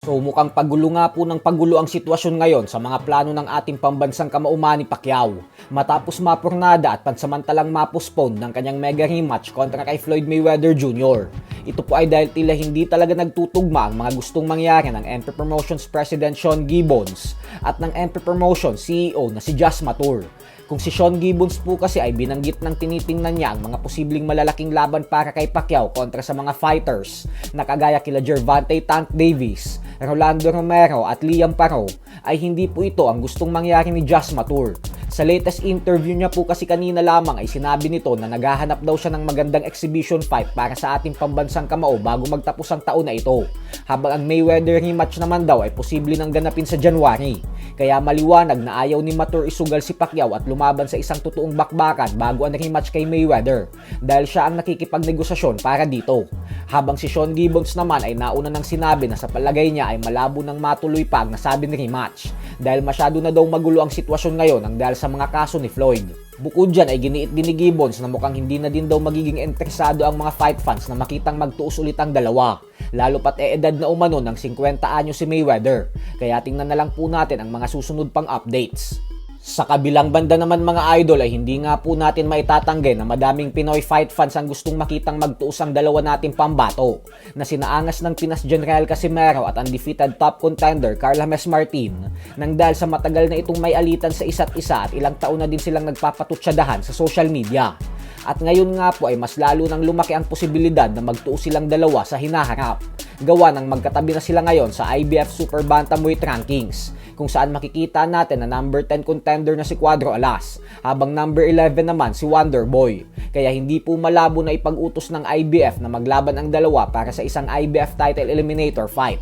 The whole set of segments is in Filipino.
So mukhang pagulo nga po ng pagulo ang sitwasyon ngayon sa mga plano ng ating pambansang kamauman ni Pacquiao. Matapos mapurnada at pansamantalang mapospone ng kanyang mega rematch kontra kay Floyd Mayweather Jr. Ito po ay dahil tila hindi talaga nagtutugma ang mga gustong mangyari ng MP Promotions President Sean Gibbons at ng MP Promotions CEO na si Jas Matur. Kung si Sean Gibbons po kasi ay binanggit ng tinitingnan niya ang mga posibleng malalaking laban para kay Pacquiao kontra sa mga fighters na kagaya kila Gervonta Tank Davis, Rolando Romero at Liam Paro, ay hindi po ito ang gustong mangyari ni Jas Matur. Sa latest interview niya po kasi kanina lamang ay sinabi nito na naghahanap daw siya ng magandang exhibition fight para sa ating pambansang kamao bago magtapos ang taon na ito. Habang ang Mayweather rematch naman daw ay posible nang ganapin sa January. Kaya maliwanag na ayaw ni Matur isugal si Pacquiao at lumaban sa isang totoong bakbakan bago ang rematch kay Mayweather dahil siya ang nakikipagnegosasyon para dito. Habang si Sean Gibbons naman ay nauna nang sinabi na sa palagay niya ay malabo nang matuloy pa ang nasabing rematch dahil masyado na daw magulo ang sitwasyon ngayon ang dahil sa mga kaso ni Floyd. Bukod dyan ay giniit din ni Gibbons na mukhang hindi na din daw magiging interesado ang mga fight fans na makitang magtuos ulit ang dalawa. Lalo pat edad na umano ng 50 anyo si Mayweather. Kaya tingnan na lang po natin ang mga susunod pang updates. Sa kabilang banda naman mga idol ay hindi nga po natin maitatanggi na madaming Pinoy fight fans ang gustong makitang magtuos ang dalawa nating pambato na sinaangas ng Pinas General Casimero at undefeated top contender Carla Mes Martin nang dahil sa matagal na itong may alitan sa isa't isa at ilang taon na din silang nagpapatutsadahan sa social media. At ngayon nga po ay mas lalo nang lumaki ang posibilidad na magtuos silang dalawa sa hinaharap. Gawa ng magkatabi na sila ngayon sa IBF Super Bantamweight Rankings kung saan makikita natin na number 10 contender na si Cuadro Alas habang number 11 naman si Wonder Boy. Kaya hindi po malabo na ipag-utos ng IBF na maglaban ang dalawa para sa isang IBF title eliminator fight.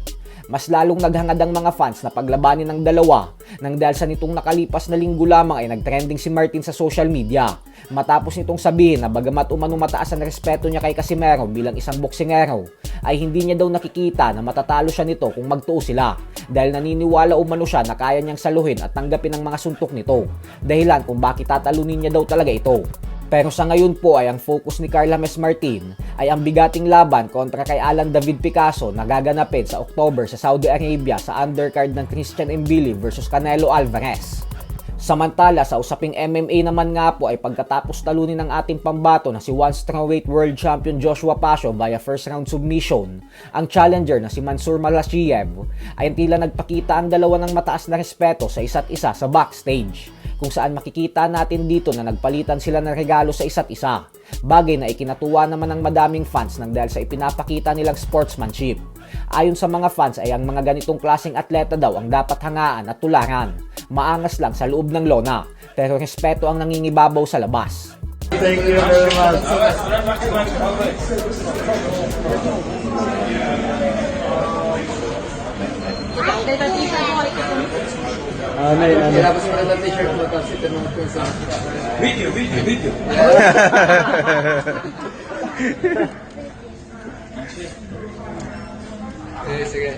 Mas lalong naghangad ang mga fans na paglabanin ng dalawa nang dahil sa nitong nakalipas na linggo lamang ay nagtrending si Martin sa social media. Matapos nitong sabihin na bagamat umano mataas ang respeto niya kay Casimero bilang isang boksingero, ay hindi niya daw nakikita na matatalo siya nito kung magtuo sila dahil naniniwala umano siya na kaya niyang saluhin at tanggapin ang mga suntok nito. Dahilan kung bakit tatalunin niya daw talaga ito. Pero sa ngayon po ay ang focus ni Carla Mes Martin ay ang bigating laban kontra kay Alan David Picasso na gaganapin sa October sa Saudi Arabia sa undercard ng Christian Mbili versus Canelo Alvarez. Samantala sa usaping MMA naman nga po ay pagkatapos talunin ng ating pambato na si one strawweight world champion Joshua Pasio via first round submission, ang challenger na si Mansur Malashiev ay tila nagpakita ang dalawa ng mataas na respeto sa isa't isa sa backstage, kung saan makikita natin dito na nagpalitan sila ng regalo sa isa't isa. Bagay na ikinatuwa naman ng madaming fans nang dahil sa ipinapakita nilang sportsmanship. Ayon sa mga fans ay ang mga ganitong klaseng atleta daw ang dapat hangaan at tularan. Maangas lang sa loob ng lona, pero respeto ang nangingibabaw sa labas. Thank you very much. Tapos mo lang t-shirt mo tapos ito nung sa video. Sige.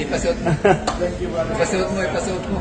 Ipasuot mo. Ipasuot mo.